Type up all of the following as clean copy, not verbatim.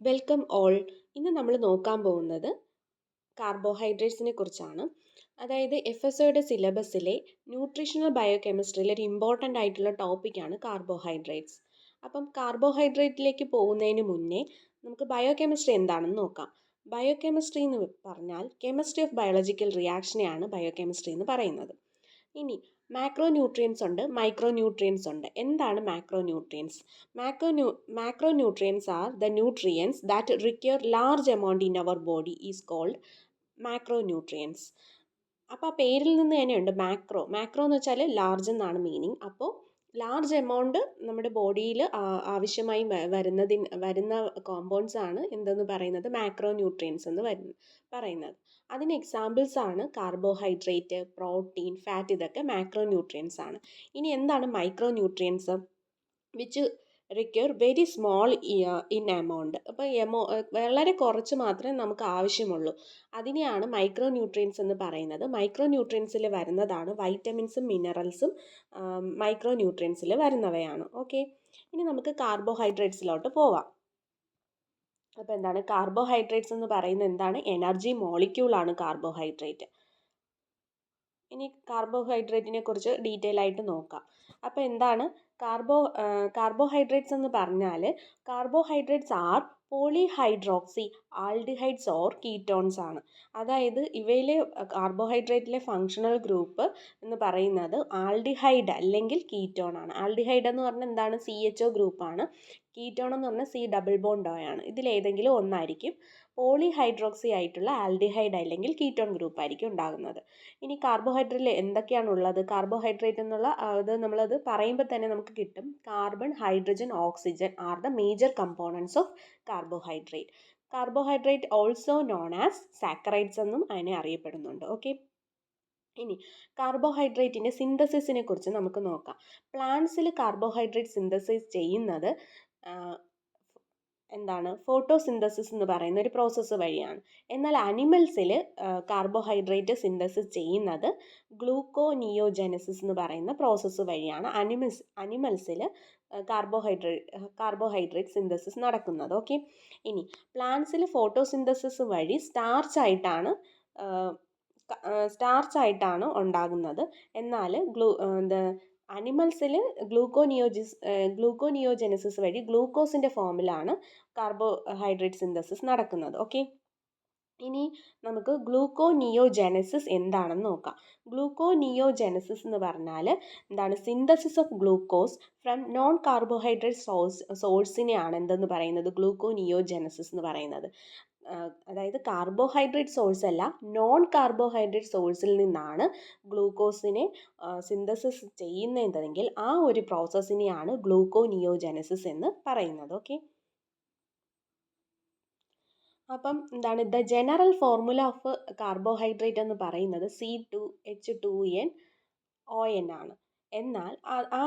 Welcome all. ഇന്ന് നമ്മൾ നോക്കാൻ പോകുന്നത് കാർബോഹൈഡ്രേറ്റ്സിനെ കുറിച്ചാണ്. അതായത് FSOയുടെ സിലബസിലെ ന്യൂട്രീഷണൽ ബയോകെമിസ്ട്രിയിലെ ഒരു ഇമ്പോർട്ടൻ്റ് ആയിട്ടുള്ള ടോപ്പിക്കാണ് കാർബോഹൈഡ്രേറ്റ്സ്. അപ്പം കാർബോഹൈഡ്രേറ്റിലേക്ക് പോകുന്നതിന് മുന്നേ നമുക്ക് ബയോകെമിസ്ട്രി എന്താണെന്ന് നോക്കാം. ബയോകെമിസ്ട്രി എന്ന് പറഞ്ഞാൽ കെമിസ്ട്രി ഓഫ് ബയോളജിക്കൽ റിയാക്ഷനെയാണ് ബയോകെമിസ്ട്രി എന്ന് പറയുന്നത്. ഇനി മാക്രോ ന്യൂട്രിയൻസ് ഉണ്ട്, മൈക്രോ ന്യൂട്രിയൻസ് ഉണ്ട്. എന്താണ് macro nutrients? Macro nutrients are the nutrients that require large amount in our body is called macro nutrients. അപ്പോൾ ആ പേരിൽ നിന്ന് തന്നെയുണ്ട് മാക്രോ. മാക്രോ എന്ന് വെച്ചാൽ ലാർജ് എന്നാണ് മീനിങ്. അപ്പോൾ ലാർജ് എമൗണ്ട് നമ്മുടെ ബോഡിയിൽ ആവശ്യമായി വരുന്ന കോമ്പൗണ്ട്സ് ആണ് എന്തെന്ന് പറയുന്നത് മാക്രോ ന്യൂട്രിയൻസ് എന്ന് പറയുന്നത്. അതിന് എക്സാമ്പിൾസ് ആണ് കാർബോഹൈഡ്രേറ്റ്, പ്രോട്ടീൻ, ഫാറ്റ്. ഇതൊക്കെ മാക്രോ ന്യൂട്രിയൻസ് ആണ്. ഇനി എന്താണ് micro nutrients? Which require very small in amount. അപ്പോൾ വളരെ കുറച്ച് മാത്രമേ നമുക്ക് ആവശ്യമുള്ളൂ. അതിനെയാണ് മൈക്രോ ന്യൂട്രിയൻസ് എന്ന് പറയുന്നത്. മൈക്രോ ന്യൂട്രിയൻസിൽ വരുന്നതാണ് വൈറ്റമിൻസും മിനറൽസും. മൈക്രോ ന്യൂട്രിയൻസിൽ വരുന്നവയാണ്. ഓക്കെ, ഇനി നമുക്ക് കാർബോഹൈഡ്രേറ്റ്സിലോട്ട് പോവാം. അപ്പോൾ എന്താണ് കാർബോഹൈഡ്രേറ്റ്സ് എന്ന് പറയുന്നത്? എന്താണ്? എനർജി മോളിക്യൂളാണ് കാർബോഹൈഡ്രേറ്റ്. ഇനി കാർബോഹൈഡ്രേറ്റിനെ കുറിച്ച് ഡീറ്റെയിൽ ആയിട്ട് നോക്കാം. അപ്പോൾ എന്താണ് കാർബോഹൈഡ്രേറ്റ്സ് എന്ന് പറഞ്ഞാൽ carbohydrates are polyhydroxy aldehydes or ketones ആണ്. അതായത് ഇവയിലെ കാർബോഹൈഡ്രേറ്റിലെ ഫങ്ഷണൽ ഗ്രൂപ്പ് എന്ന് പറയുന്നത് ആൽഡിഹൈഡ് അല്ലെങ്കിൽ കീറ്റോൺ ആണ്. ആൽഡിഹൈഡ് എന്ന് പറഞ്ഞാൽ എന്താണ്? CHO ഗ്രൂപ്പാണ്. കീറ്റോൺ എന്ന് പറഞ്ഞാൽ C ഡബിൾ ബോണ്ട് O ആണ്. ഇതിലേതെങ്കിലും ഒന്നായിരിക്കും. പോളിഹൈഡ്രോക്സി ആയിട്ടുള്ള ആൽഡിഹൈഡ് അല്ലെങ്കിൽ കീറ്റോൺ ഗ്രൂപ്പ് ആയിരിക്കും ഉണ്ടാകുന്നത്. ഇനി കാർബോഹൈഡ്രേറ്റിൽ എന്തൊക്കെയാണുള്ളത്? കാർബോഹൈഡ്രേറ്റ് എന്നുള്ള നമ്മളത് പറയുമ്പോൾ തന്നെ നമുക്ക് കിട്ടും. Carbon, hydrogen, oxygen are the major components of carbohydrate. Carbohydrate also known as saccharides എന്നും അതിനെ അറിയപ്പെടുന്നുണ്ട്. ഓക്കെ, ഇനി കാർബോഹൈഡ്രേറ്റിൻ്റെ സിന്തസിസിനെ കുറിച്ച് നമുക്ക് നോക്കാം. പ്ലാന്റ്സിൽ കാർബോഹൈഡ്രേറ്റ് സിന്തസൈസ് ചെയ്യുന്നത് എന്താണ്? ഫോട്ടോസിന്തസിസ് എന്ന് പറയുന്ന ഒരു പ്രോസസ്സ് വഴിയാണ്. എന്നാൽ അനിമൽസിൽ കാർബോഹൈഡ്രേറ്റ് സിന്തസിസ് ചെയ്യുന്നത് ഗ്ലൂക്കോനിയോജെനസിസ് എന്ന് പറയുന്ന പ്രോസസ്സ് വഴിയാണ് അനിമൽസിൽ കാർബോഹൈഡ്രേറ്റ് സിന്തസിസ് നടക്കുന്നത്. ഓക്കെ, ഇനി പ്ലാന്റ്സിൽ ഫോട്ടോസിന്തസിസ് വഴി സ്റ്റാർച്ച് ആയിട്ടാണ് ഉണ്ടാകുന്നത്. എന്നാൽ അനിമൽസിൽ ഗ്ലൂക്കോനിയോജെനസിസ് വഴി ഗ്ലൂക്കോസിൻ്റെ ഫോമിലാണ് കാർബോഹൈഡ്രേറ്റ് സിന്തസിസ് നടക്കുന്നത്. ഓക്കെ, ഇനി നമുക്ക് ഗ്ലൂക്കോനിയോജെനസിസ് എന്താണെന്ന് നോക്കാം. ഗ്ലൂക്കോനിയോജെനസിസ് എന്ന് പറഞ്ഞാൽ എന്താണ്? Synthesis of glucose from non carbohydrate സോഴ്സിനെയാണ് എന്തെന്ന് പറയുന്നത്? ഗ്ലൂക്കോനിയോജെനസിസ് എന്ന് പറയുന്നത്. അതായത് കാർബോഹൈഡ്രേറ്റ് സോഴ്സ് അല്ല, നോൺ കാർബോഹൈഡ്രേറ്റ് സോഴ്സിൽ നിന്നാണ് ഗ്ലൂക്കോസിനെ സിന്തസിസ് ചെയ്യുന്നതെങ്കിൽ ആ ഒരു പ്രോസസ്സിനെയാണ് ഗ്ലൂക്കോനിയോജെനസിസ് എന്ന് പറയുന്നത്. ഓക്കെ, അപ്പം എന്താണ് the general formula of carbohydrate എന്ന് പറയുന്നത് C2H2NON ആണ്. എന്നാൽ ആ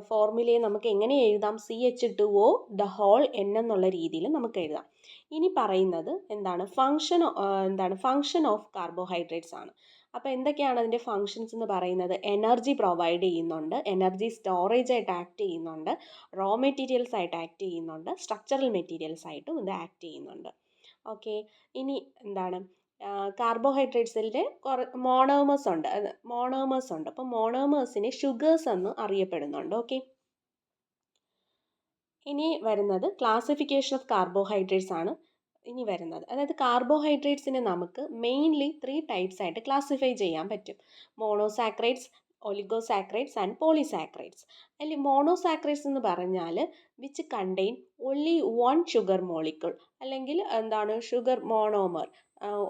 ഫോർമുലയെ നമുക്ക് എങ്ങനെ എഴുതാം? CH2O ദ ഹോൾ N എന്നുള്ള രീതിയിൽ നമുക്ക് എഴുതാം. ഇനി പറയുന്നത് എന്താണ്? ഫങ്ഷൻ ഓഫ് കാർബോഹൈഡ്രേറ്റ്സ് ആണ്. അപ്പോൾ എന്തൊക്കെയാണ് അതിൻ്റെ ഫങ്ഷൻസ് എന്ന് പറയുന്നത്? എനർജി പ്രൊവൈഡ് ചെയ്യുന്നുണ്ട്, എനർജി സ്റ്റോറേജ് ആയിട്ട് ആക്ട് ചെയ്യുന്നുണ്ട്, റോ മെറ്റീരിയൽസ് ആയിട്ട് ആക്ട് ചെയ്യുന്നുണ്ട്, സ്ട്രക്ചറൽ മെറ്റീരിയൽസ് ആയിട്ടും ഇത് ആക്ട് ചെയ്യുന്നുണ്ട്. ഓക്കെ, ഇനി എന്താണ്? കാർബോഹൈഡ്രേറ്റ്സിൻ്റെ മോണോമേഴ്സ് ഉണ്ട്. അപ്പോൾ മോണോമേഴ്സിനെ ഷുഗേഴ്സ് എന്ന് അറിയപ്പെടുന്നുണ്ട്. ഓക്കെ, ഇനി വരുന്നത് ക്ലാസിഫിക്കേഷൻ ഓഫ് കാർബോഹൈഡ്രേറ്റ്സ് ആണ് ഇനി വരുന്നത്. അതായത് കാർബോഹൈഡ്രേറ്റ്സിനെ നമുക്ക് മെയിൻലി 3 ടൈപ്സ് ആയിട്ട് ക്ലാസിഫൈ ചെയ്യാൻ പറ്റും. Monosaccharides, oligosaccharides and polysaccharides. അതിൽ മോണോസാക്രൈഡ്സ് എന്ന് പറഞ്ഞാൽ which contain only 1 sugar molecule, അല്ലെങ്കിൽ എന്താണ്? Sugar monomer.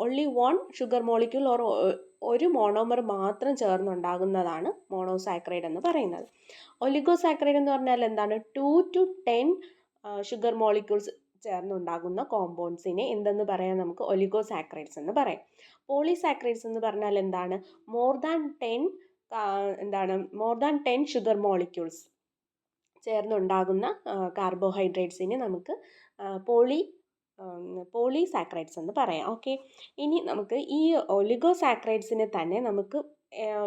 Only 1 sugar molecule or ഒരു മോണോമർ മാത്രം ചേർന്നുണ്ടാകുന്നതാണ് മോണോസാക്രൈഡ് എന്ന് പറയുന്നത്. ഒലിഗോസാക്രൈഡ് എന്ന് പറഞ്ഞാൽ എന്താണ്? 2 to 10 ഷുഗർ മോളിക്യൂൾസ് ചേർന്നുണ്ടാകുന്ന കോമ്പൗണ്ട്സിനെ എന്തെന്ന് പറയാം? നമുക്ക് ഒലിഗോസാക്രൈഡ്സ് എന്ന് പറയാം. പോളിസാക്രൈഡ്സ് എന്ന് പറഞ്ഞാൽ എന്താണ്? മോർ ദാൻ 10 ഷുഗർ മോളിക്യൂൾസ് ചേർന്നുണ്ടാകുന്ന കാർബോഹൈഡ്രേറ്റ്സിനെ നമുക്ക് പോളിസാക്രൈഡ്സ് എന്ന് പറയാം. ഓക്കെ, ഇനി നമുക്ക് ഈ ഒലിഗോസാക്രൈഡ്സിനെ തന്നെ നമുക്ക്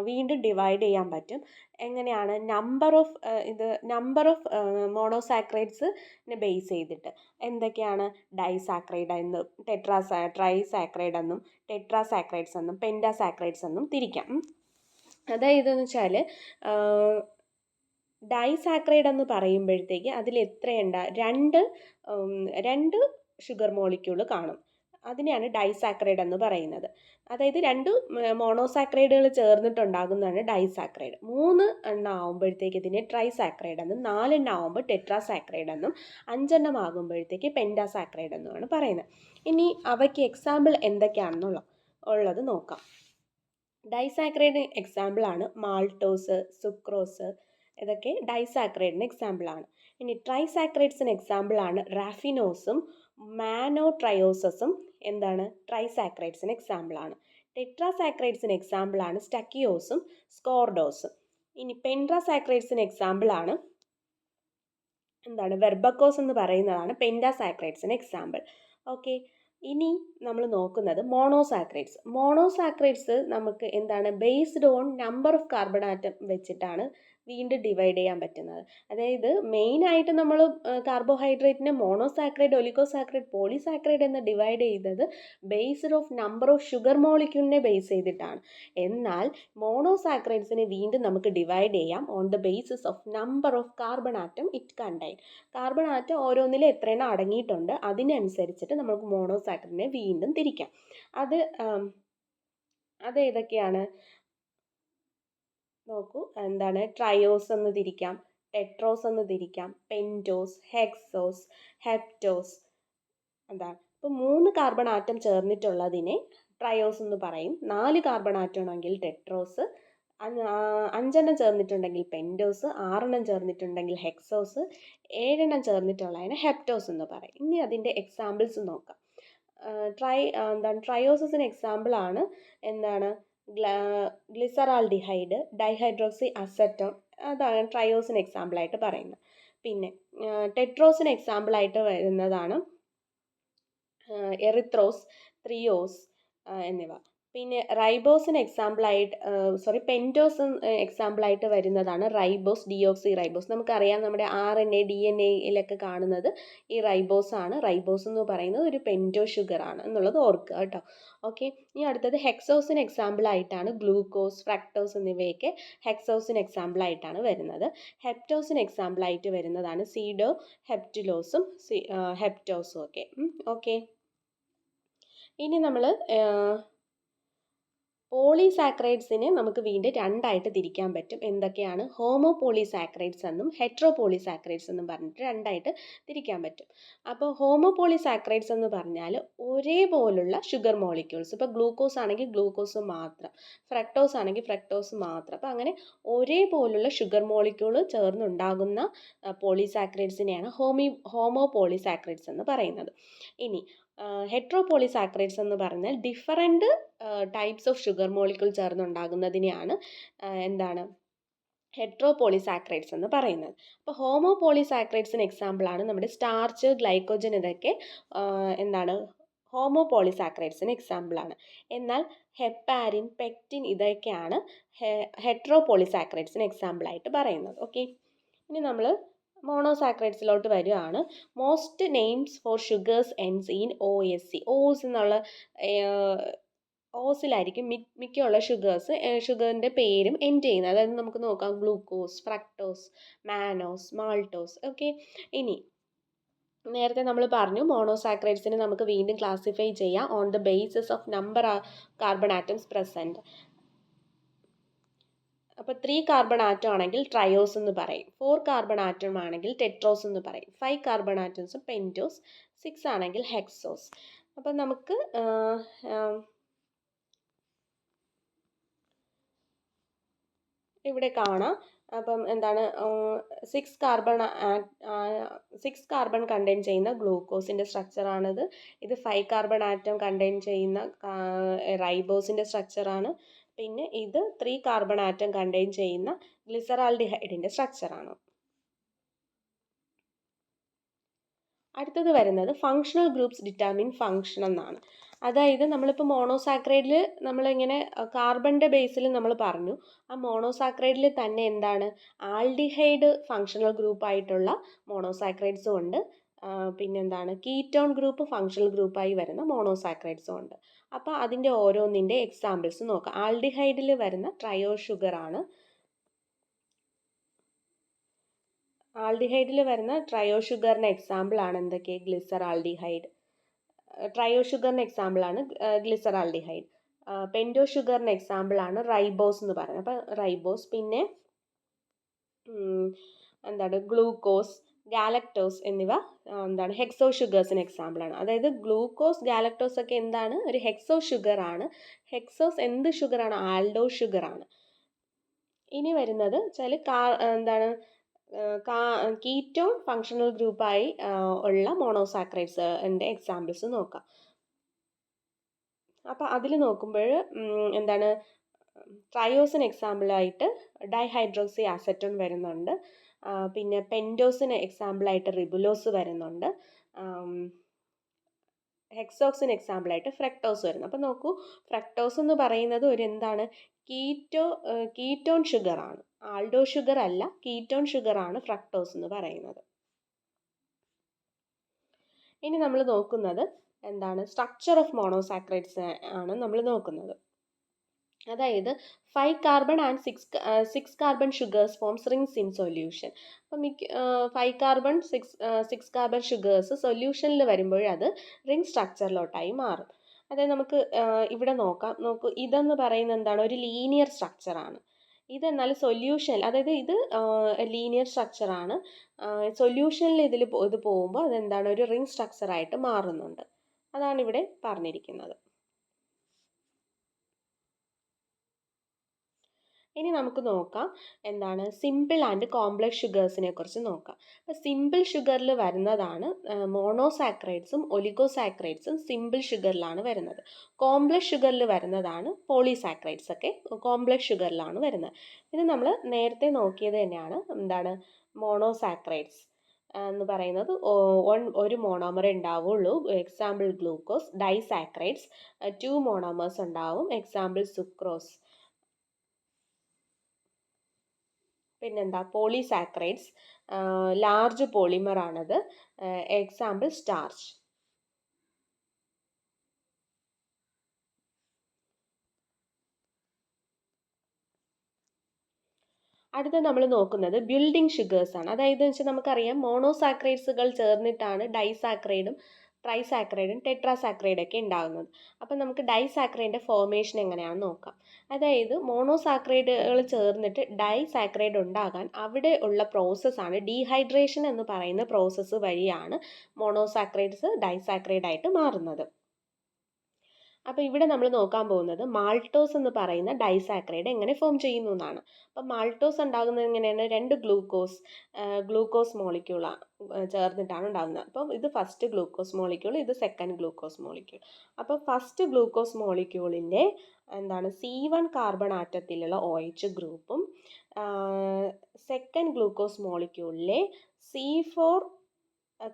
വീണ്ടും ഡിവൈഡ് ചെയ്യാൻ പറ്റും. എങ്ങനെയാണ്? നമ്പർ ഓഫ് മോണോസാക്രൈഡ്സിനെ ബേസ് ചെയ്തിട്ട്. എന്തൊക്കെയാണ്? ഡൈസാക്രൈഡ് എന്നും ട്രൈസാക്രൈഡ് എന്നും ടെട്രാസാക്രൈഡ്സ് എന്നും പെൻറ്റാസാക്രൈഡ്സ് എന്നും തിരിക്കാം. അതായത് എന്ന് വെച്ചാൽ ഡൈസാക്രൈഡ് എന്ന് പറയുമ്പോഴത്തേക്ക് അതിൽ എത്രയുണ്ട്? രണ്ട് ഷുഗർ മോളിക്യൂൾ കാണും. അതിനെയാണ് ഡൈസാക്രൈഡ് എന്ന് പറയുന്നത്. അതായത് 2 മോണോസാക്രൈഡുകൾ ചേർന്നിട്ടുണ്ടാകുന്നതാണ് ഡൈസാക്രൈഡ്. 3 എണ്ണം ആകുമ്പോഴത്തേക്ക് ഇതിനെ ട്രൈസാക്രൈഡ് എന്നും 4 എണ്ണം ആകുമ്പോൾ ടെട്രാസാക്രൈഡ് എന്നും 5 എണ്ണം ആകുമ്പോഴത്തേക്ക് പെൻറ്റാസാക്രൈഡ് എന്നുമാണ് പറയുന്നത്. ഇനി അവയ്ക്ക് എക്സാമ്പിൾ എന്തൊക്കെയാണെന്നുള്ളത് നോക്കാം. ഡൈസാക്രൈഡിന് എക്സാമ്പിളാണ് മാൾട്ടോസ്, സുക്രോസ്. ഇതൊക്കെ ഡൈസാക്രൈഡിന് എക്സാമ്പിളാണ്. ഇനി ട്രൈസാക്രൈഡ്സിന് എക്സാമ്പിളാണ് റാഫിനോസും മാനോട്രയോസസും. എന്താണ്? ട്രൈസാക്രൈഡ്സിന് എക്സാമ്പിളാണ്. ടെട്രാസാക്രൈഡ്സിന് എക്സാമ്പിളാണ് സ്റ്റക്കിയോസും സ്കോർഡോസും. ഇനി പെൻട്രാസാക്രൈഡ്സിന് എക്സാമ്പിളാണ് എന്താണ്? വെർബക്കോസ് എന്ന് പറയുന്നതാണ് പെൻറ്റാസാക്രൈഡ്സിന് എക്സാമ്പിൾ. ഓക്കെ. ഇനി നമ്മൾ നോക്കുന്നത് മോണോസാക്രൈഡ്സ് നമുക്ക് എന്താണ്? Based on number of carbon atom വെച്ചിട്ടാണ് വീണ്ടും ഡിവൈഡ് ചെയ്യാൻ പറ്റുന്നത്. അതായത് മെയിനായിട്ട് നമ്മൾ കാർബോഹൈഡ്രേറ്റിനെ മോണോസാക്രൈഡ്, ഒലിഗോസാക്രൈഡ്, പോളിസാക്രൈഡ് എന്ന് ഡിവൈഡ് ചെയ്തത് based of number of sugar മോളിക്യൂളിനെ ബേസ് ചെയ്തിട്ടാണ്. എന്നാൽ മോണോസാക്രൈഡ്സിനെ വീണ്ടും നമുക്ക് ഡിവൈഡ് ചെയ്യാം on the basis of number of carbon atom it contain. Carbon atom ഓരോന്നിലും എത്രയെണ്ണം അടങ്ങിയിട്ടുണ്ട് അതിനനുസരിച്ചിട്ട് നമുക്ക് മോണോസാക്രൈഡിനെ വീണ്ടും തിരിക്കാം. അത് ഏതൊക്കെയാണ് നോക്കൂ. എന്താണ്? ട്രയോസ് എന്ന് തിരിക്കാം, ടെട്രോസ് എന്ന് തിരിക്കാം, പെൻറ്റോസ്, ഹെക്സോസ്, ഹെപ്റ്റോസ്. എന്താണ്? ഇപ്പോൾ 3 കാർബൺ ആറ്റം ചേർന്നിട്ടുള്ളതിനെ ട്രയോസ് എന്ന് പറയും. 4 കാർബൺ ആറ്റം ആണെങ്കിൽ ടെട്രോസ്, 5 എണ്ണം ചേർന്നിട്ടുണ്ടെങ്കിൽ പെൻറ്റോസ്, 6 എണ്ണം ചേർന്നിട്ടുണ്ടെങ്കിൽ ഹെക്സോസ്, 7 എണ്ണം ചേർന്നിട്ടുള്ളതിനെ ഹെപ്റ്റോസ് എന്ന് പറയും. ഇനി അതിൻ്റെ എക്സാമ്പിൾസ് നോക്കാം. ട്രയോസസിന് എക്സാമ്പിളാണ് എന്താണ്? Glyceraldehyde, dihydroxy acetone. അതാണ് ട്രയോസിന് എക്സാമ്പിളായിട്ട് പറയുന്നത്. പിന്നെ ടെട്രോസിന് എക്സാമ്പിളായിട്ട് വരുന്നതാണ് എറിത്രോസ്, ത്രിയോസ് എന്നിവ. പിന്നെ റൈബോസിന് പെൻറ്റോസ് എക്സാമ്പിളായിട്ട് വരുന്നതാണ് റൈബോസ്, ഡിയോക്സി റൈബോസ്. നമുക്കറിയാം നമ്മുടെ RNA DNA കാണുന്നത് ഈ റൈബോസ് ആണ്. റൈബോസ് എന്ന് പറയുന്നത് ഒരു പെൻറ്റോ ഷുഗർ ആണ് എന്നുള്ളത് ഓർക്കുക കേട്ടോ. ഓക്കെ. ഇനി അടുത്തത് ഹെക്സോസിന് എക്സാമ്പിളായിട്ടാണ് ഗ്ലൂക്കോസ്, ഫ്രക്ടോസ് എന്നിവയൊക്കെ ഹെക്സോസിന് എക്സാമ്പിളായിട്ടാണ് വരുന്നത്. ഹെപ്റ്റോസിന് എക്സാമ്പിളായിട്ട് വരുന്നതാണ് സീഡോ ഹെപ്റ്റിലോസും ഹെപ്റ്റോസും ഒക്കെ. ഓക്കെ. ഇനി നമ്മൾ പോളിസാക്രൈഡ്സിനെ നമുക്ക് വീണ്ടും 2 ആയിട്ട് തിരിക്കാൻ പറ്റും. എന്തൊക്കെയാണ്? ഹോമോപോളിസാക്രൈഡ്സ് എന്നും ഹെട്രോപോളിസാക്രൈഡ്സ് എന്നും പറഞ്ഞിട്ട് 2 ആയിട്ട് തിരിക്കാൻ പറ്റും. അപ്പോൾ ഹോമോപോളിസാക്രൈഡ്സ് എന്ന് പറഞ്ഞാൽ ഒരേപോലുള്ള ഷുഗർ മോളിക്യൂൾസ്. ഇപ്പോൾ ഗ്ലൂക്കോസ് ആണെങ്കിൽ ഗ്ലൂക്കോസ് മാത്രം, ഫ്രക്ടോസ് ആണെങ്കിൽ ഫ്രക്ടോസ് മാത്രം. അപ്പോൾ അങ്ങനെ ഒരേപോലുള്ള ഷുഗർ മോളിക്യൂൾ ചേർന്നുണ്ടാകുന്ന പോളിസാക്രൈഡ്സിനെയാണ് ഹോമോപോളിസാക്രൈഡ്സ് എന്ന് പറയുന്നത്. ഇനി ഹെട്രോപോളിസാക്രൈഡ്സ് എന്ന് പറഞ്ഞാൽ different types of sugar molecule ചേർന്നുണ്ടാകുന്നതിനെയാണ് എന്താണ്? ഹെട്രോപോളിസാക്രൈഡ്സ് എന്ന് പറയുന്നത്. അപ്പോൾ ഹോമോപോളിസാക്രൈഡ്സിന് എക്സാമ്പിളാണ് നമ്മുടെ സ്റ്റാർച്ച്, ഗ്ലൈക്കോജൻ. ഇതൊക്കെ എന്താണ്? ഹോമോപോളിസാക്രൈഡ്സിന് എക്സാമ്പിളാണ്. എന്നാൽ ഹെപ്പാരിൻ, പെക്റ്റിൻ ഇതൊക്കെയാണ് ഹെട്രോപോളിസാക്രൈഡ്സിന് എക്സാമ്പിളായിട്ട് പറയുന്നത്. ഓക്കെ. ഇനി നമ്മൾ മോണോസാക്രൈഡ്സിലോട്ട് വരികയാണ്. Most names for sugars ends in OSC. Ose എന്നുള്ള ഓസിലായിരിക്കും മിക്കുള്ള ഷുഗറിൻ്റെ പേരും എൻഡ് ചെയ്യുന്നത്. അതായത് നമുക്ക് നോക്കാം glucose, fructose, mannose, maltose. Okay. ഇനി നേരത്തെ നമ്മൾ പറഞ്ഞു മോണോസാക്രൈഡ്സിനെ നമുക്ക് വീണ്ടും ക്ലാസിഫൈ ചെയ്യാം on the basis of number carbon atoms present. അപ്പോൾ 3 കാർബൺ ആറ്റം ആണെങ്കിൽ ട്രയോസ് എന്ന് പറയും, 4 കാർബൺ ആറ്റം ആണെങ്കിൽ ടെട്രോസ് എന്ന് പറയും, 5 കാർബൺ ആറ്റംസ് പെൻറ്റോസ്, 6 ആണെങ്കിൽ ഹെക്സോസ്. അപ്പം നമുക്ക് ഇവിടെ കാണാം. അപ്പം എന്താണ്? 6 കാർബൺ കണ്ടെയ്ൻ ചെയ്യുന്ന ഗ്ലൂക്കോസിൻ്റെ സ്ട്രക്ചറാണിത്. ഇത് 5 കാർബൺ ആറ്റം കണ്ടെയ്ൻ ചെയ്യുന്ന റൈബോസിൻ്റെ സ്ട്രക്ചറാണ്. പിന്നെ ഇത് 3 കാർബൺ ആറ്റം കണ്ടെയ്ൻ ചെയ്യുന്ന ഗ്ലിസറാൾഡിഹൈഡിൻ്റെ സ്ട്രക്ചറാണ്. അടുത്തത് വരുന്നത് ഫങ്ഷണൽ ഗ്രൂപ്പ്സ് ഡിറ്റർമിൻ ഫങ്ഷൻ എന്നാണ്. അതായത് നമ്മളിപ്പോൾ മോണോസാക്രൈഡിൽ നമ്മളിങ്ങനെ കാർബണിൻ്റെ ബേസിൽ നമ്മൾ പറഞ്ഞു. ആ മോണോസാക്രൈഡിൽ തന്നെ എന്താണ് ആൽഡിഹൈഡ് ഫങ്ഷണൽ ഗ്രൂപ്പായിട്ടുള്ള മോണോസാക്രൈഡ്സും ഉണ്ട്. പിന്നെന്താണ് കീറ്റോൺ ഗ്രൂപ്പ് ഫങ്ഷണൽ ഗ്രൂപ്പായി വരുന്ന മോണോസാക്രൈഡ്സും ഉണ്ട്. അപ്പോൾ അതിൻ്റെ ഓരോന്നിൻ്റെ എക്സാമ്പിൾസ് നോക്കാം. ആൽഡിഹൈഡിൽ വരുന്ന ട്രയോ ഷുഗർ ആണ്. ആൽഡിഹൈഡിൽ വരുന്ന ട്രയോ ഷുഗറിന് എക്സാമ്പിൾ ആണ് എന്തൊക്കെ? ഗ്ലിസറാൾഡിഹൈഡ്. ട്രയോ ഷുഗറിന് എക്സാമ്പിൾ ആണ് ഗ്ലിസറാൾഡിഹൈഡ്. പെൻറ്റോ ഷുഗറിന് എക്സാമ്പിൾ ആണ് റൈബോസ് എന്ന് പറയുന്നത്. അപ്പോൾ റൈബോസ്. പിന്നെ എന്താണ് ഗ്ലൂക്കോസ്, ഗാലക്ടോസ് എന്നിവ എന്താണ് ഹെക്സോ ഷുഗേഴ്സിന് എക്സാമ്പിൾ ആണ്. അതായത് ഗ്ലൂക്കോസ്, ഗാലക്ടോസ് ഒക്കെ എന്താണ്? ഒരു ഹെക്സോ ഷുഗർ ആണ്. ഹെക്സോസ് എന്ത് ഷുഗർ ആണ്? ആൽഡോ ഷുഗർ ആണ്. ഇനി വരുന്നത് വെച്ചാൽ എന്താണ് കീറ്റോൺ ഫങ്ഷണൽ ഗ്രൂപ്പായി ഉള്ള മോണോസാക്രൈഡ്സിൻ്റെ എക്സാമ്പിൾസ് നോക്കാം. അപ്പോൾ അതിൽ നോക്കുമ്പോൾ എന്താണ് ട്രയോസിന് എക്സാമ്പിളായിട്ട് ഡൈഹൈഡ്രോക്സി അസറ്റോൺ വരുന്നുണ്ട്. പിന്നെ പെൻറ്റോസിന് എക്സാമ്പിളായിട്ട് റിബുലോസ് വരുന്നുണ്ട്. ഹെക്സോക്സിന് എക്സാമ്പിളായിട്ട് ഫ്രക്ടോസ് വരുന്നു. അപ്പോൾ നോക്കൂ, ഫ്രക്ടോസ് എന്ന് പറയുന്നത് ഒരു എന്താണ് കീറ്റോൺ ഷുഗർ ആണ്. ആൽഡോ ഷുഗർ അല്ല, കീറ്റോൺ ഷുഗർ ആണ് ഫ്രക്ടോസ് എന്ന് പറയുന്നത്. ഇനി നമ്മൾ നോക്കുന്നത് എന്താണ് സ്ട്രക്ചർ ഓഫ് മോണോസാക്രൈഡ്സ് ആണ് നമ്മൾ നോക്കുന്നത്. അതായത് 5 carbon and 6 carbon sugars forms rings in solution. അപ്പം 5 കാർബൺ 6 കാർബൺ ഷുഗേഴ്സ് സൊല്യൂഷനിൽ വരുമ്പോൾ അത് റിംഗ് സ്ട്രക്ചറിലോട്ടായി മാറും. അതായത് നമുക്ക് ഇവിടെ നോക്കൂ, ഇതെന്ന് പറയുന്നത് എന്താണ്? ഒരു ലീനിയർ സ്ട്രക്ചറാണ്. ഇതെന്നാൽ സൊല്യൂഷനിൽ, അതായത് ഇത് ലീനിയർ സ്ട്രക്ചറാണ്. സൊല്യൂഷനിൽ ഇത് പോകുമ്പോൾ അതെന്താണ്? ഒരു റിംഗ് സ്ട്രക്ചറായിട്ട് മാറുന്നുണ്ട്. അതാണ് ഇവിടെ പറഞ്ഞിരിക്കുന്നത്. ഇനി നമുക്ക് നോക്കാം എന്താണ് സിമ്പിൾ ആൻഡ് കോംപ്ലക്സ് ഷുഗേഴ്സിനെ കുറിച്ച് നോക്കാം. അപ്പോൾ സിമ്പിൾ ഷുഗറിൽ വരുന്നതാണ് മോണോസാക്രൈഡ്സും ഒലിഗോസാക്രൈഡ്സും സിമ്പിൾ ഷുഗറിലാണ് വരുന്നത്. കോംപ്ലക്സ് ഷുഗറിൽ വരുന്നതാണ് പോളിസാക്രൈഡ്സ് ഒക്കെ കോംപ്ലക്സ് ഷുഗറിലാണ് വരുന്നത്. ഇത് നമ്മൾ നേരത്തെ നോക്കിയത് തന്നെയാണ്. എന്താണ് മോണോസാക്രൈഡ്സ് എന്ന് പറയുന്നത് ഒരു മോണോമർ ഉണ്ടാവുള്ളൂ. Example glucose. ഡൈസാക്രൈഡ്സ് 2 മോണോമേഴ്സ് ഉണ്ടാവും. Example sucrose. പിന്നെന്താ പോളിസാക്രൈഡ്സ് ലാർജ് പോളിമർ ആണത്. Example starch. അടുത്ത നമ്മൾ നോക്കുന്നത് ബിൽഡിംഗ് ഷുഗേഴ്സ് ആണ്. അതായത് വെച്ചാൽ നമുക്കറിയാം മോണോസാക്രൈഡ്സുകൾ ചേർന്നിട്ടാണ് ഡൈസാക്രൈഡും ട്രൈസാക്രൈഡും ടെട്രാസാക്രൈഡൊക്കെ ഉണ്ടാകുന്നത്. അപ്പം നമുക്ക് ഡൈസാക്രൈഡിൻ്റെ ഫോർമേഷൻ എങ്ങനെയാണെന്ന് നോക്കാം. അതായത് മോണോസാക്രൈഡുകൾ ചേർന്നിട്ട് ഡൈസാക്രൈഡ് ഉണ്ടാകാൻ അവിടെ ഉള്ള പ്രോസസ്സാണ് ഡീഹൈഡ്രേഷൻ എന്ന് പറയുന്ന പ്രോസസ്സ് വഴിയാണ് മോണോസാക്രൈഡ്സ് ഡൈസാക്രൈഡായിട്ട് മാറുന്നത്. അപ്പോൾ ഇവിടെ നമ്മൾ നോക്കാൻ പോകുന്നത് മാൾട്ടോസ് എന്ന് പറയുന്ന ഡൈസാക്രൈഡ് എങ്ങനെ ഫോം ചെയ്യുന്നു എന്നാണ്. അപ്പോൾ മാൾട്ടോസ് ഉണ്ടാകുന്നത് എങ്ങനെയാണ്? 2 ഗ്ലൂക്കോസ് മോളിക്യൂൾ ചേർന്നിട്ടാണ് ഉണ്ടാകുന്നത്. അപ്പം ഇത് ഫസ്റ്റ് ഗ്ലൂക്കോസ് മോളിക്യൂൾ, ഇത് സെക്കൻഡ് ഗ്ലൂക്കോസ് മോളിക്യൂൾ. അപ്പോൾ ഫസ്റ്റ് ഗ്ലൂക്കോസ് മോളിക്യൂളിൻ്റെ എന്താണ് C1 കാർബൺ ആറ്റത്തിലുള്ള OH ഗ്രൂപ്പും സെക്കൻഡ് ഗ്ലൂക്കോസ് മോളിക്യൂളിലെ C4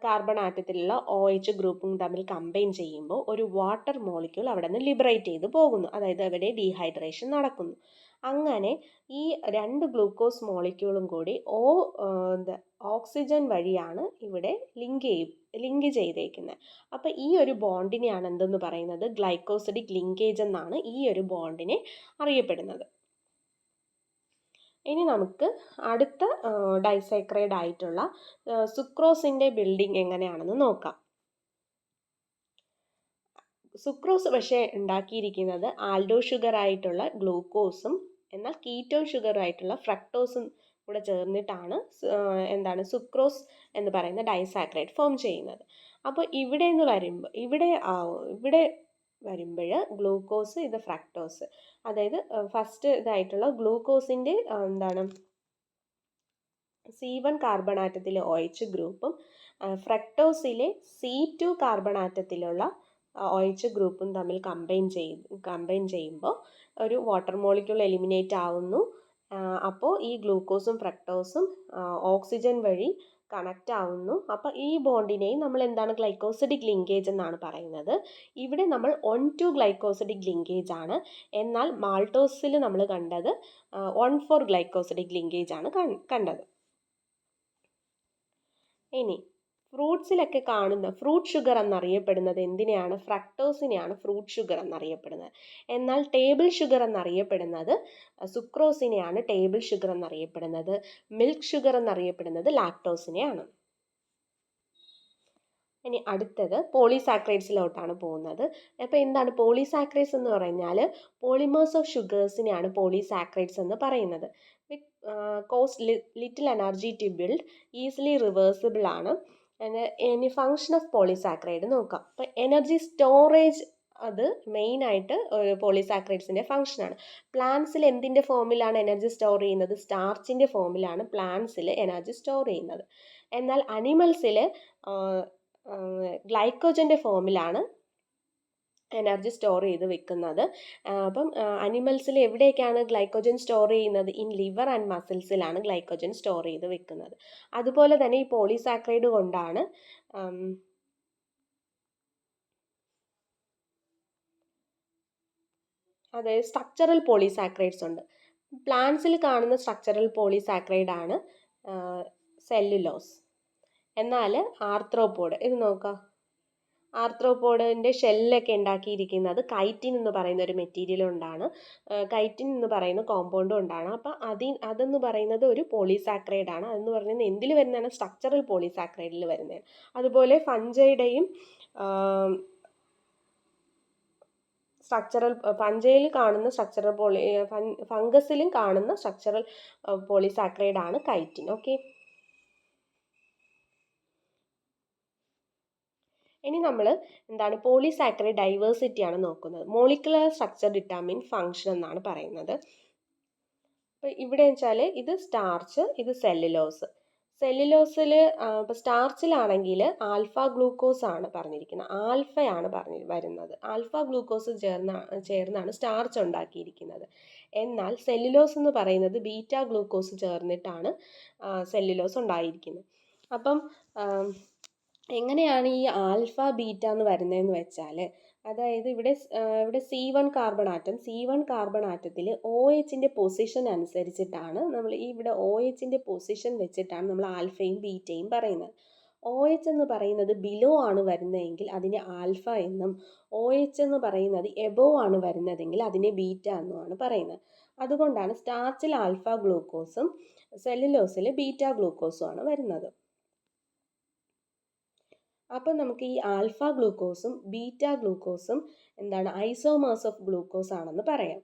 കാർബൺ ആറ്റത്തിലുള്ള OH ഗ്രൂപ്പും തമ്മിൽ കമ്പൈൻ ചെയ്യുമ്പോൾ ഒരു വാട്ടർ മോളിക്യൂൾ അവിടെ നിന്ന് ലിബറേറ്റ് ചെയ്ത് പോകുന്നു. അതായത് അവിടെ ഡീഹൈഡ്രേഷൻ നടക്കുന്നു. അങ്ങനെ ഈ 2 ഗ്ലൂക്കോസ് മോളിക്യൂളും കൂടി ഓക്സിജൻ വഴിയാണ് ഇവിടെ ലിങ്ക് ചെയ്തേക്കുന്നത്. അപ്പോൾ ഈ ഒരു ബോണ്ടിനെയാണ് എന്തെന്ന് പറയുന്നത്? ഗ്ലൈക്കോസിഡിക് ലിങ്കേജ് എന്നാണ് ഈ ഒരു ബോണ്ടിനെ അറിയപ്പെടുന്നത്. ഇനി നമുക്ക് അടുത്ത ഡൈസാക്രൈഡ് ആയിട്ടുള്ള സുക്രോസിൻ്റെ ബിൽഡിംഗ് എങ്ങനെയാണെന്ന് നോക്കാം. സുക്രോസ് പക്ഷേ ഉണ്ടാക്കിയിരിക്കുന്നത് ആൽഡോ ഷുഗർ ആയിട്ടുള്ള ഗ്ലൂക്കോസും എന്നാൽ കീറ്റോൺ ഷുഗർ ആയിട്ടുള്ള ഫ്രക്ടോസും കൂടെ ചേർന്നിട്ടാണ് എന്താണ് സുക്രോസ് എന്ന് പറയുന്ന ഡൈസാക്രൈഡ് ഫോം ചെയ്യുന്നത്. അപ്പോൾ ഇവിടെ വരുമ്പോൾ ഗ്ലൂക്കോസ്, ഇത് ഫ്രക്ടോസ്. അതായത് ഫസ്റ്റ് ഇതായിട്ടുള്ള ഗ്ലൂക്കോസിൻ്റെ എന്താണ് C1 കാർബൺ ആറ്റത്തിലെ OH ഗ്രൂപ്പും ഫ്രക്ടോസിലെ C2 കാർബൺ ആറ്റത്തിലുള്ള OH ഗ്രൂപ്പും തമ്മിൽ കമ്പൈൻ ചെയ്യുമ്പോൾ ഒരു വാട്ടർ മോളിക്യൂൾ എലിമിനേറ്റ് ആവുന്നു. അപ്പോൾ ഈ ഗ്ലൂക്കോസും ഫ്രക്ടോസും ഓക്സിജൻ വഴി കണക്റ്റ് ആവുന്നു. അപ്പോൾ ഈ ബോണ്ടിനെയും നമ്മൾ എന്താണ് ഗ്ലൈക്കോസിഡിക് ലിങ്കേജ് എന്നാണ് പറയുന്നത്. ഇവിടെ നമ്മൾ 1,2 ഗ്ലൈക്കോസിഡിക് ലിങ്കേജ് ആണ്. എന്നാൽ മാൾട്ടോസിൽ നമ്മൾ കണ്ടത് 1,4 ഗ്ലൈക്കോസിഡിക് ലിങ്കേജ് ആണ് കണ്ടത്. ഇനി ഫ്രൂട്ട്സിലൊക്കെ കാണുന്ന ഫ്രൂട്ട് ഷുഗർ എന്നറിയപ്പെടുന്നത് എന്തിനെയാണ്? ഫ്രക്ടോസിനെയാണ് ഫ്രൂട്ട് ഷുഗർ എന്നറിയപ്പെടുന്നത്. എന്നാൽ ടേബിൾ ഷുഗർ എന്നറിയപ്പെടുന്നത് സുക്രോസിനെയാണ് ടേബിൾ ഷുഗർ എന്നറിയപ്പെടുന്നത്. മിൽക്ക് ഷുഗർ എന്നറിയപ്പെടുന്നത് ലാക്ടോസിനെയാണ്. ഇനി അടുത്തത് പോളിസാക്രൈഡ്സിലോട്ടാണ് പോകുന്നത്. അപ്പോൾ എന്താണ് പോളിസാക്രൈഡ്സ് എന്ന് പറഞ്ഞാൽ? പോളിമേഴ്സ് ഓഫ് ഷുഗേഴ്സിനെയാണ് പോളിസാക്രൈഡ്സ് എന്ന് പറയുന്നത്. Cost little energy to build, easily reversible ആണ്. ഇനി ഫങ്ഷൻ ഓഫ് പോളിസാക്രൈഡ് നോക്കാം. അപ്പോൾ എനർജി സ്റ്റോറേജ് അത് മെയിനായിട്ട് ഒരു പോളിസാക്രൈഡ്സിൻ്റെ ഫങ്ഷനാണ്. പ്ലാന്റ്സിൽ എന്തിൻ്റെ ഫോമിലാണ് എനർജി സ്റ്റോർ ചെയ്യുന്നത്? സ്റ്റാർച്ചിൻ്റെ ഫോമിലാണ് പ്ലാന്റ്സിൽ എനർജി സ്റ്റോർ ചെയ്യുന്നത്. എന്നാൽ അനിമൽസിൽ ഗ്ലൈക്കോജൻ്റെ ഫോമിലാണ് എനർജി സ്റ്റോർ ചെയ്ത് വെക്കുന്നത്. അപ്പം അനിമൽസിൽ എവിടെയൊക്കെയാണ് ഗ്ലൈക്കോജൻ സ്റ്റോർ ചെയ്യുന്നത്? ഇൻ ലിവർ ആൻഡ് മസിൽസിലാണ് ഗ്ലൈക്കോജൻ സ്റ്റോർ ചെയ്ത് വെക്കുന്നത്. അതുപോലെ തന്നെ ഈ പോളിസാക്രൈഡ് കൊണ്ടാണ് അതായത് സ്ട്രക്ചറൽ പോളിസാക്രൈഡ്സ് ഉണ്ട്. പ്ലാന്റ്സിൽ കാണുന്ന സ്ട്രക്ചറൽ പോളിസാക്രൈഡ് ആണ് സെല്ലുലോസ്. എന്നാൽ ആർത്രോപോഡ് ഇത് നോക്കാം. ആർത്രോപോഡിൻ്റെ ഷെല്ലൊക്കെ ഉണ്ടാക്കിയിരിക്കുന്നത് കൈറ്റിൻ എന്ന് പറയുന്ന ഒരു മെറ്റീരിയൽ കൊണ്ടാണ്. കൈറ്റിൻ എന്ന് പറയുന്ന കോമ്പൗണ്ട് കൊണ്ടാണ്. അപ്പോൾ അതെന്ന് പറയുന്നത് ഒരു പോളിസാക്രൈഡ് ആണ്. അതെന്ന് പറയുന്നത് എന്തിൽ വരുന്നതാണ്? സ്ട്രക്ചറൽ പോളിസാക്രൈഡിൽ വരുന്നതാണ്. അതുപോലെ ഫഞ്ചൈയുടെയും ഫഞ്ചയിൽ കാണുന്ന സ്ട്രക്ചറൽ ഫംഗസിലും കാണുന്ന സ്ട്രക്ചറൽ പോളിസാക്രൈഡ് ആണ് കൈറ്റിൻ. ഓക്കെ, ഇനി നമ്മൾ എന്താണ് പോളിസാക്രൈഡ് ഡൈവേഴ്സിറ്റി ആണ് നോക്കുന്നത്. മോളിക്കുലർ സ്ട്രക്ചർ ഡിറ്റർമിൻ ഫങ്ഷൻ എന്നാണ് പറയുന്നത്. അപ്പോൾ ഇവിടെ വെച്ചാൽ ഇത് സ്റ്റാർച്ച്, ഇത് സെല്ലുലോസ്. സെല്ലുലോസിൽ ഇപ്പോൾ സ്റ്റാർച്ചിലാണെങ്കിൽ ആൽഫ ഗ്ലൂക്കോസ് ആണ് പറഞ്ഞിരിക്കുന്നത്, ആൽഫയാണ് വരുന്നത്. ആൽഫ ഗ്ലൂക്കോസ് ചേർന്നാണ് സ്റ്റാർച്ച് ഉണ്ടാക്കിയിരിക്കുന്നത്. എന്നാൽ സെല്ലുലോസ് എന്ന് പറയുന്നത് ബീറ്റ ഗ്ലൂക്കോസ് ചേർന്നിട്ടാണ് സെല്ലുലോസ് ഉണ്ടായിരിക്കുന്നത്. അപ്പം എങ്ങനെയാണ് ഈ ആൽഫ ബീറ്റ എന്ന് വരുന്നതെന്ന് വെച്ചാൽ, അതായത് ഇവിടെ C1 കാർബൺ ആറ്റത്തിൽ OHൻ്റെ പൊസിഷൻ അനുസരിച്ചിട്ടാണ് നമ്മൾ ഇവിടെ OHൻ്റെ പൊസിഷൻ വെച്ചിട്ടാണ് നമ്മൾ ആൽഫയും ബീറ്റയും പറയുന്നത്. OH എന്ന് പറയുന്നത് ബിലോ ആണ് വരുന്നതെങ്കിൽ അതിനെ ആൽഫ എന്നും, OH എന്ന് പറയുന്നത് എബോവ് ആണ് വരുന്നതെങ്കിൽ അതിനെ ബീറ്റ എന്നുമാണ് പറയുന്നത്. അതുകൊണ്ടാണ് സ്റ്റാർച്ചിൽ ആൽഫ ഗ്ലൂക്കോസും സെല്ലുലോസിൽ ബീറ്റ ഗ്ലൂക്കോസും ആണ് വരുന്നത്. അപ്പോൾ നമുക്ക് ഈ ആൽഫ ഗ്ലൂക്കോസും ബീറ്റ ഗ്ലൂക്കോസും എന്താണ് ഐസോമേഴ്സ് ഓഫ് ഗ്ലൂക്കോസ് ആണെന്ന് പറയാം.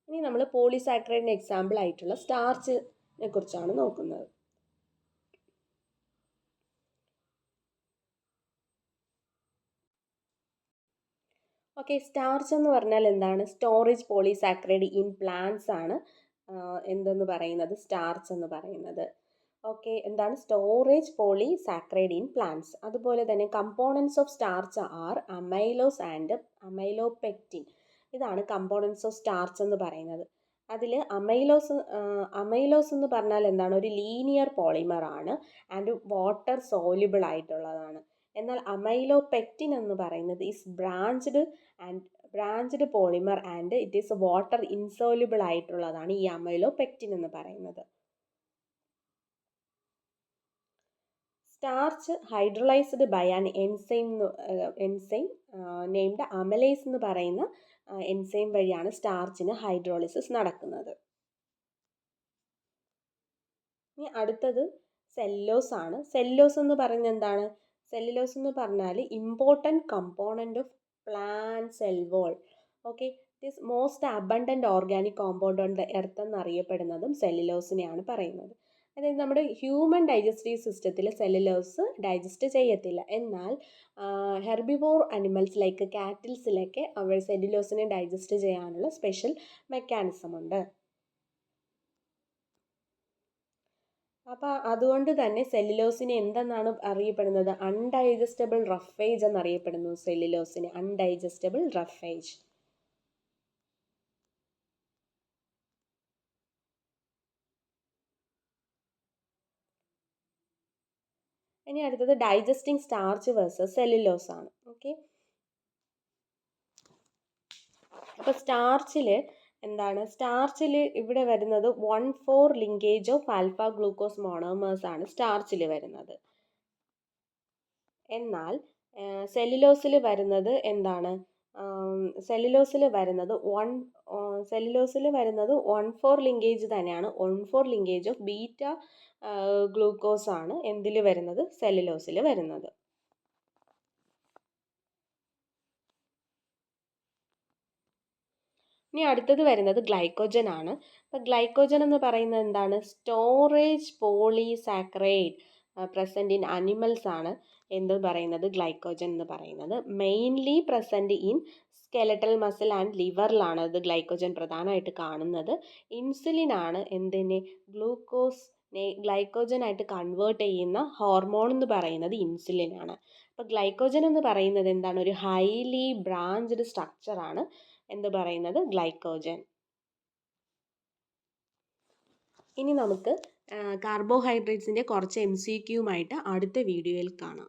ഇനി നമ്മൾ പോളിസാക്രൈഡിന് എക്സാമ്പിൾ ആയിട്ടുള്ള സ്റ്റാർച്ചിനെ കുറിച്ചാണ് നോക്കുന്നത്. ഓക്കെ, സ്റ്റാർച്ച് എന്ന് പറഞ്ഞാൽ എന്താണ്? സ്റ്റോറേജ് പോളിസാക്രൈഡ് ഇൻ പ്ലാന്റ്സ് ആണ് എന്തെന്ന് പറയുന്നത്? സ്റ്റാർച്ച് എന്ന് പറയുന്നത്. ഓക്കെ, എന്താണ്? Storage polysaccharide in plants. അതുപോലെ തന്നെ components of starch are amylose and amylopectin. ഇതാണ് കമ്പോണൻസ് ഓഫ് സ്റ്റാർച്ച് എന്ന് പറയുന്നത്. അതിൽ അമൈലോസ് എന്ന് പറഞ്ഞാൽ എന്താണ്? ഒരു ലീനിയർ പോളിമർ ആണ് ആൻഡ് വാട്ടർ സോല്യുബിൾ ആയിട്ടുള്ളതാണ്. എന്നാൽ അമൈലോപെക്റ്റിൻ എന്ന് പറയുന്നത് is branched polymer and it is water insoluble ആയിട്ടുള്ളതാണ് ഈ അമൈലോപെക്റ്റിൻ എന്ന് പറയുന്നത്. Starch hydrolysed by an enzyme named amylase എന്ന് പറയുന്ന എൻസൈം വഴിയാണ് സ്റ്റാർച്ചിന് ഹൈഡ്രോളിസിസ് നടക്കുന്നത്. ഇനി അടുത്തത് സെല്ലോസ് ആണ്. സെല്ലോസ് എന്ന് പറയുന്നത് എന്താണ്? സെല്ലുലോസ് എന്ന് പറഞ്ഞാൽ important component of plant cell wall. Okay, it is most abundant organic compound on the earth എന്നറിയപ്പെടുന്നതും സെല്ലുലോസിനെയാണ് പറയുന്നത്. അതായത് നമ്മുടെ ഹ്യൂമൻ ഡൈജസ്റ്റീവ് സിസ്റ്റത്തിൽ സെല്ലുലോസ് ഡൈജസ്റ്റ് ചെയ്യത്തില്ല. എന്നാൽ ഹെർബിവോർ അനിമൽസ് ലൈക്ക് കാറ്റിൽസിലൊക്കെ അവർ സെല്ലുലോസിനെ ഡൈജസ്റ്റ് ചെയ്യാനുള്ള സ്പെഷ്യൽ മെക്കാനിസം ഉണ്ട്. അപ്പോൾ അതുകൊണ്ട് തന്നെ സെല്ലുലോസിനെ എന്തെന്നാണ് അറിയപ്പെടുന്നത്? അൺഡൈജസ്റ്റബിൾ റഫേജ് എന്നറിയപ്പെടുന്നു. സെല്ലുലോസിനെ അൺഡൈജസ്റ്റബിൾ റഫേജ്. ഇനി അടുത്തത് ഡൈജസ്റ്റിംഗ് സ്റ്റാർച്ച് വേഴ്സസ് സെല്ലുലോസ് ആണ്. ഓക്കെ, അപ്പോൾ സ്റ്റാർച്ചിൽ ഇവിടെ വരുന്നത് 1,4 linkage of alpha glucose monomers ആണ് സ്റ്റാർച്ചിൽ വരുന്നത്. എന്നാൽ സെല്ലുലോസിൽ വരുന്നത് എന്താണ്? സെല്ലുലോസിൽ വരുന്നത് 1,4 ലിങ്കേജ് തന്നെയാണ്. 1,4 ലിങ്കേജ് ഓഫ് ബീറ്റ ഗ്ലൂക്കോസ് ആണ് എന്തിൽ വരുന്നത്? സെല്ലുലോസിൽ വരുന്നത്. ഇനി അടുത്തത് വരുന്നത് ഗ്ലൈക്കോജൻ ആണ്. അപ്പോൾ ഗ്ലൈക്കോജൻ എന്ന് പറയുന്നത് എന്താണ്? Storage polysaccharide present in animals ആണ് എന്ത് പറയുന്നത്? ഗ്ലൈക്കോജൻ എന്ന് പറയുന്നത്. Mainly present in skeletal muscle and ലിവറിലാണ് ഇത് ഗ്ലൈക്കോജൻ പ്രധാനമായിട്ട് കാണുന്നത്. ഇൻസുലിൻ ആണ് എന്തിനെ? ഗ്ലൈക്കോജനായിട്ട് കൺവേർട്ട് ചെയ്യുന്ന ഹോർമോൺ എന്ന് പറയുന്നത് ഇൻസുലിൻ ആണ്. അപ്പോൾ ഗ്ലൈക്കോജൻ എന്ന് പറയുന്നത് എന്താണ്? ഒരു ഹൈലി ബ്രാഞ്ച്ഡ് സ്ട്രക്ചറാണ് എന്ത് പറയുന്നത്? ഗ്ലൈക്കോജൻ. ഇനി നമുക്ക് കാർബോഹൈഡ്രേറ്റ്സിൻ്റെ കുറച്ച് MCQയുമായിട്ട് അടുത്ത വീഡിയോയിൽ കാണാം.